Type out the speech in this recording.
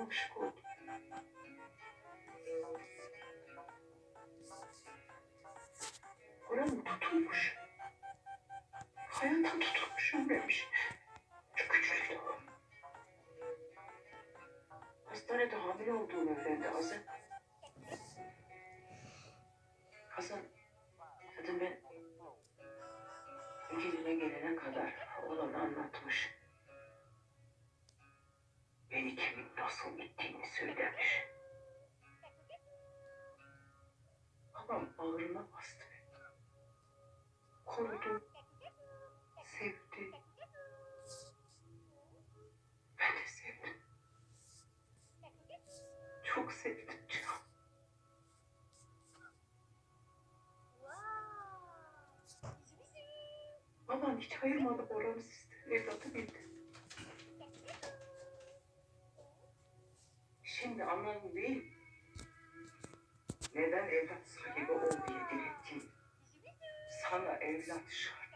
aşık oldum. Oranın tutulmuş. Hayata tutulmuş ömremiş. Çok güçlüydü o. Hastanede hamile olduğunu öğrendi Azem. Hasan, zaten ben ülkesine gelene kadar olanı anlatmış. Beni kimin nasıl ittiğini söylemiş. Babam bağrına bastı beni. Korudu, sevdi. Ben de sevdim. Çok sevdim Cihan. Babam hiç ayırmadı Boran'ı sizden. Evladı bildi. Şimdi anladın değil mi? Neden evlat sahibi ol diye direttim. Sana evlat şart.